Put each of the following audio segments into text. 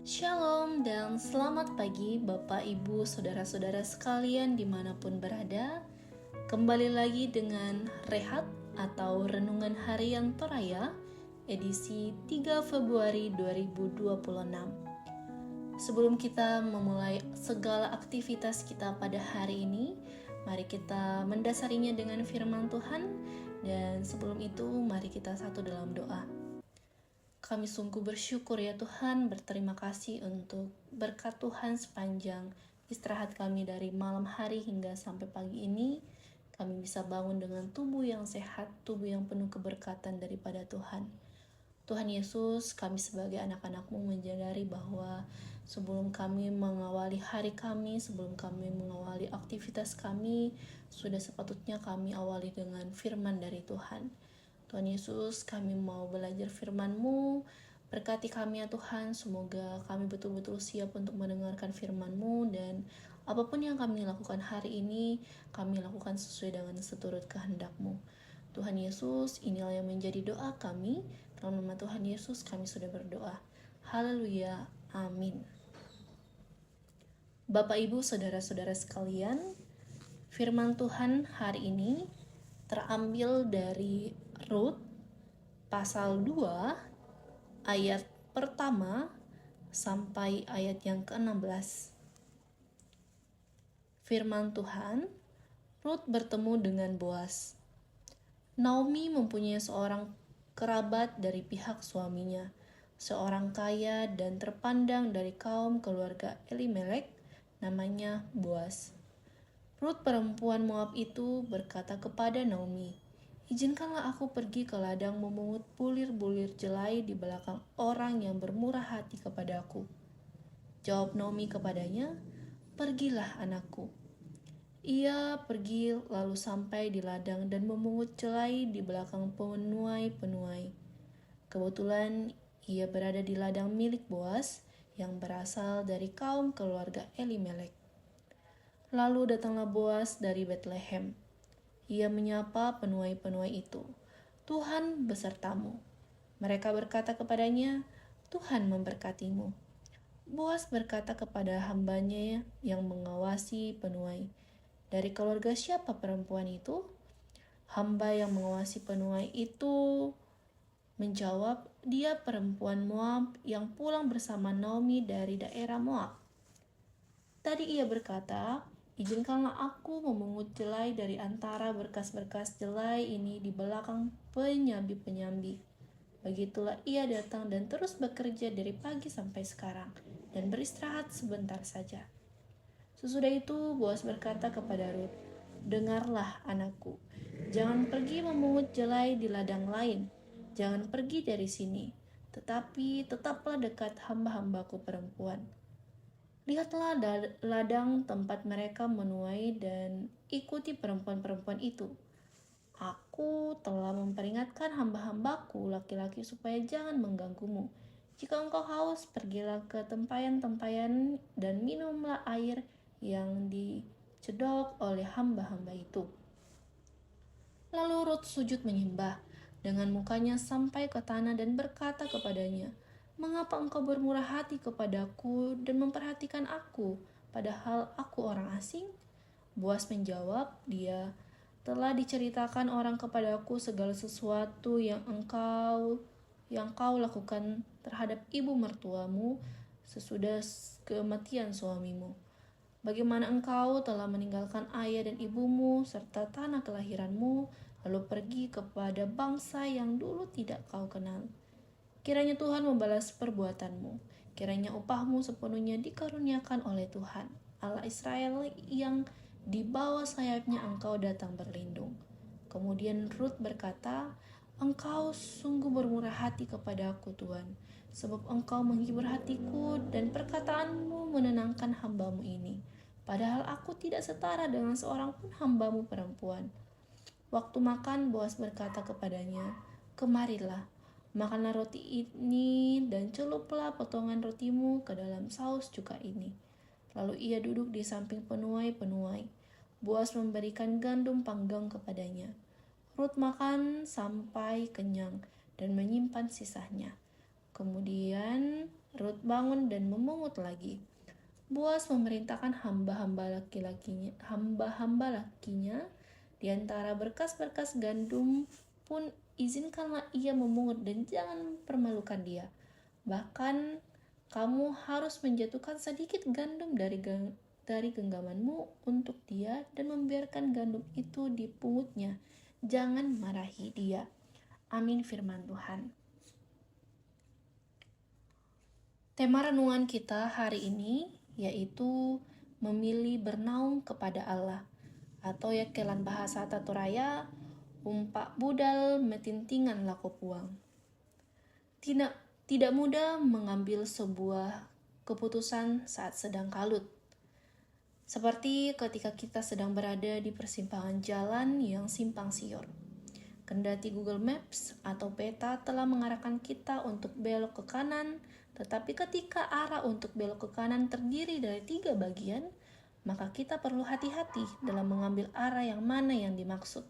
Shalom dan selamat pagi Bapak Ibu Saudara-saudara sekalian dimanapun berada. Kembali lagi dengan Rehat atau Renungan Harian Toraya edisi 3 Februari 2026. Sebelum kita memulai segala aktivitas kita pada hari ini, mari kita mendasarinya dengan firman Tuhan. Dan sebelum itu mari kita satu dalam doa. Kami sungguh bersyukur ya Tuhan, berterima kasih untuk berkat Tuhan sepanjang istirahat kami dari malam hari hingga sampai pagi ini. Kami bisa bangun dengan tubuh yang sehat, tubuh yang penuh keberkatan daripada Tuhan. Tuhan Yesus, kami sebagai anak-anak-Mu menyadari bahwa sebelum kami mengawali hari kami, sebelum kami mengawali aktivitas kami, sudah sepatutnya kami awali dengan firman dari Tuhan. Tuhan Yesus, kami mau belajar firman-Mu. Berkati kami ya Tuhan, semoga kami betul-betul siap untuk mendengarkan firman-Mu, dan apapun yang kami lakukan hari ini, kami lakukan sesuai dengan seturut kehendak-Mu. Tuhan Yesus, inilah yang menjadi doa kami. Dalam nama Tuhan Yesus kami sudah berdoa. Haleluya, amin. Bapak Ibu Saudara-saudara sekalian, firman Tuhan hari ini terambil dari Rut pasal 2 ayat pertama sampai ayat yang ke-16. Firman Tuhan, Rut bertemu dengan Boas. Naomi mempunyai seorang kerabat dari pihak suaminya, seorang kaya dan terpandang dari kaum keluarga Elimelek, namanya Boas. Rut perempuan Moab itu berkata kepada Naomi, "Izinkanlah aku pergi ke ladang memungut bulir-bulir jelai di belakang orang yang bermurah hati kepadaku." Jawab Naomi kepadanya, "Pergilah anakku." Ia pergi lalu sampai di ladang dan memungut jelai di belakang penuai-penuai. Kebetulan ia berada di ladang milik Boas yang berasal dari kaum keluarga Elimelek. Lalu datanglah Boas dari Betlehem. Ia menyapa penuai-penuai itu, "Tuhan besertamu." Mereka berkata kepadanya, "Tuhan memberkatimu." Boas berkata kepada hambanya yang mengawasi penuai, "Dari keluarga siapa perempuan itu?" Hamba yang mengawasi penuai itu menjawab, "Dia perempuan Moab yang pulang bersama Naomi dari daerah Moab." Tadi ia berkata, "Izinkanlah aku memungut jelai dari antara berkas-berkas jelai ini di belakang penyambi-penyambi." Begitulah ia datang dan terus bekerja dari pagi sampai sekarang, dan beristirahat sebentar saja. Sesudah itu Boas berkata kepada Rut, "Dengarlah anakku, jangan pergi memungut jelai di ladang lain, jangan pergi dari sini, tetapi tetaplah dekat hamba-hambaku perempuan. Lihatlah ladang tempat mereka menuai dan ikuti perempuan-perempuan itu. Aku telah memperingatkan hamba-hambaku laki-laki supaya jangan mengganggumu. Jika engkau haus, pergilah ke tempayan-tempayan dan minumlah air yang dicedok oleh hamba-hamba itu." Lalu Rut sujud menyembah dengan mukanya sampai ke tanah dan berkata kepadanya, "Mengapa engkau bermurah hati kepadaku dan memperhatikan aku, padahal aku orang asing?" Boas menjawab, "Dia telah diceritakan orang kepadaku segala sesuatu yang kau lakukan terhadap ibu mertuamu sesudah kematian suamimu. Bagaimana engkau telah meninggalkan ayah dan ibumu serta tanah kelahiranmu, lalu pergi kepada bangsa yang dulu tidak kau kenal. Kiranya Tuhan membalas perbuatanmu. Kiranya upahmu sepenuhnya dikaruniakan oleh Tuhan, Allah Israel, yang di bawah sayapnya engkau datang berlindung." Kemudian Rut berkata, "Engkau sungguh bermurah hati kepadaku, Tuhan, sebab engkau menghibur hatiku dan perkataanmu menenangkan hambamu ini. Padahal aku tidak setara dengan seorang pun hambamu perempuan." Waktu makan, Boas berkata kepadanya, "Kemarilah, makanlah roti ini dan celuplah potongan rotimu ke dalam saus cuka ini." Lalu ia duduk di samping penuai-penuai. Boas memberikan gandum panggang kepadanya. Rut makan sampai kenyang dan menyimpan sisanya. Kemudian Rut bangun dan memungut lagi. Boas memerintahkan hamba-hamba lakinya di antara berkas-berkas gandum pun izinkanlah ia memungut dan jangan permalukan dia. Bahkan kamu harus menjatuhkan sedikit gandum dari genggamanmu untuk dia dan membiarkan gandum itu dipungutnya. Jangan marahi dia. Amin firman Tuhan. Tema renungan kita hari ini yaitu memilih bernaung kepada Allah, atau ya kelan bahasa Taturaya, umpak budal metintingan lako puang. Tidak mudah mengambil sebuah keputusan saat sedang kalut. Seperti ketika kita sedang berada di persimpangan jalan yang simpang siur. Kendati Google Maps atau peta telah mengarahkan kita untuk belok ke kanan, tetapi ketika arah untuk belok ke kanan terdiri dari 3 bagian, maka kita perlu hati-hati dalam mengambil arah yang mana yang dimaksud.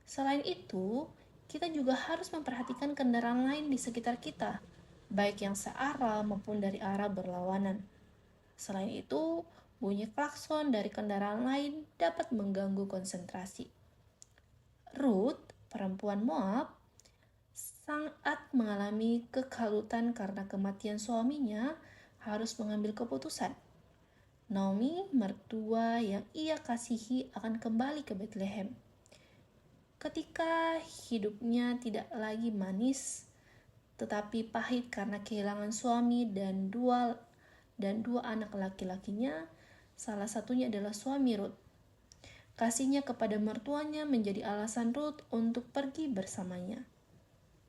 Selain itu, kita juga harus memperhatikan kendaraan lain di sekitar kita, baik yang searah maupun dari arah berlawanan. Selain itu, bunyi klakson dari kendaraan lain dapat mengganggu konsentrasi. Ruth, perempuan Moab, sangat mengalami kekalutan karena kematian suaminya harus mengambil keputusan. Naomi, mertua yang ia kasihi, akan kembali ke Bethlehem. Ketika hidupnya tidak lagi manis, tetapi pahit karena kehilangan suami dan dua anak laki-lakinya, salah satunya adalah suami Ruth. Kasihnya kepada mertuanya menjadi alasan Ruth untuk pergi bersamanya.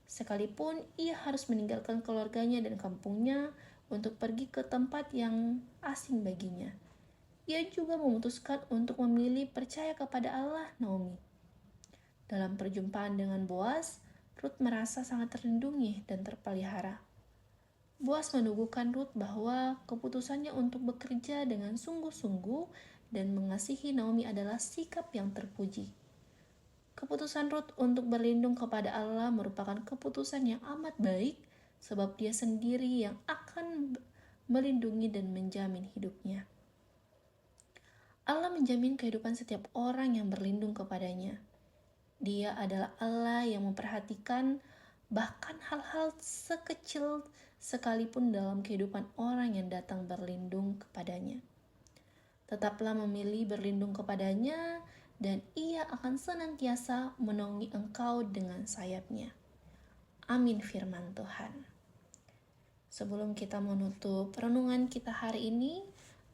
Sekalipun ia harus meninggalkan keluarganya dan kampungnya untuk pergi ke tempat yang asing baginya, ia juga memutuskan untuk memilih percaya kepada Allah Naomi. Dalam perjumpaan dengan Boas, Ruth merasa sangat terlindungi dan terpelihara. Boas menuguhkan Ruth bahwa keputusannya untuk bekerja dengan sungguh-sungguh dan mengasihi Naomi adalah sikap yang terpuji. Keputusan Ruth untuk berlindung kepada Allah merupakan keputusan yang amat baik, sebab dia sendiri yang akan melindungi dan menjamin hidupnya. Allah menjamin kehidupan setiap orang yang berlindung kepadanya. Dia adalah Allah yang memperhatikan bahkan hal-hal sekecil sekalipun dalam kehidupan orang yang datang berlindung kepadanya. Tetaplah memilih berlindung kepadanya, dan ia akan senantiasa menaungi engkau dengan sayapnya. Amin firman Tuhan. Sebelum kita menutup renungan kita hari ini,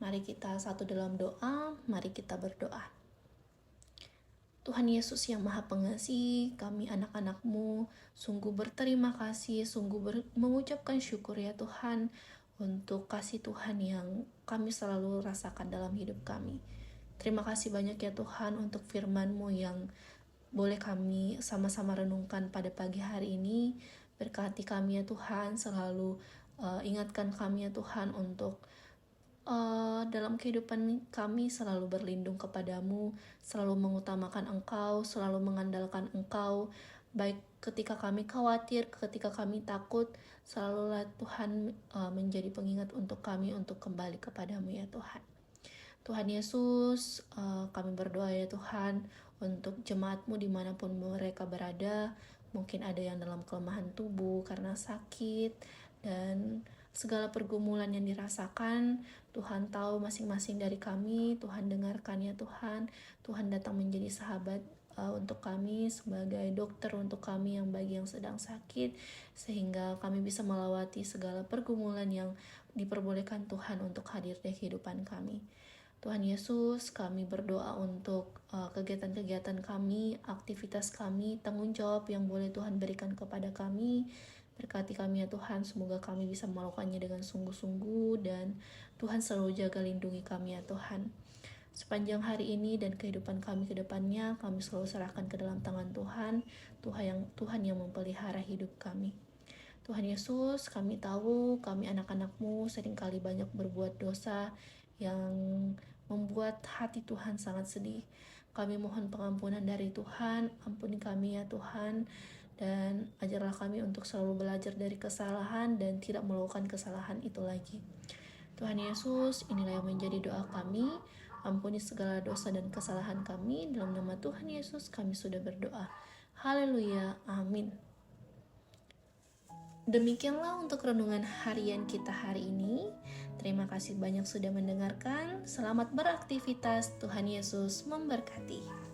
mari kita satu dalam doa, mari kita berdoa. Tuhan Yesus yang Maha Pengasih, kami anak-anak-Mu sungguh berterima kasih, mengucapkan syukur ya Tuhan, untuk kasih Tuhan yang kami selalu rasakan dalam hidup kami. Terima kasih banyak ya Tuhan untuk firman-Mu yang boleh kami sama-sama renungkan pada pagi hari ini. Berkati kami ya Tuhan, selalu ingatkan kami ya Tuhan untuk dalam kehidupan kami selalu berlindung kepadamu, selalu mengutamakan Engkau, selalu mengandalkan Engkau, baik ketika kami khawatir, ketika kami takut, selalulah Tuhan menjadi pengingat untuk kami untuk kembali kepadamu ya Tuhan. Tuhan Yesus, kami berdoa ya Tuhan untuk jemaat-Mu dimanapun mereka berada. Mungkin ada yang dalam kelemahan tubuh karena sakit dan segala pergumulan yang dirasakan. Tuhan tahu masing-masing dari kami. Tuhan dengarkan ya Tuhan. Tuhan datang menjadi sahabat untuk kami, sebagai dokter untuk kami yang bagi yang sedang sakit, sehingga kami bisa melewati segala pergumulan yang diperbolehkan Tuhan untuk hadir di kehidupan kami. Tuhan Yesus, kami berdoa untuk kegiatan-kegiatan kami, aktivitas kami, tanggung jawab yang boleh Tuhan berikan kepada kami. Berkati kami ya Tuhan, semoga kami bisa melakukannya dengan sungguh-sungguh, dan Tuhan selalu jaga lindungi kami ya Tuhan. Sepanjang hari ini dan kehidupan kami ke depannya, kami selalu serahkan ke dalam tangan Tuhan, Tuhan yang memelihara hidup kami. Tuhan Yesus, kami tahu kami anak-anak-Mu seringkali banyak berbuat dosa yang membuat hati Tuhan sangat sedih. Kami mohon pengampunan dari Tuhan, ampuni kami ya Tuhan, dan ajarlah kami untuk selalu belajar dari kesalahan dan tidak melakukan kesalahan itu lagi. Tuhan Yesus, inilah yang menjadi doa kami. Ampuni segala dosa dan kesalahan kami. Dalam nama Tuhan Yesus kami sudah berdoa. Haleluya, amin. Demikianlah untuk renungan harian kita hari ini. Terima kasih banyak sudah mendengarkan. Selamat beraktivitas. Tuhan Yesus memberkati.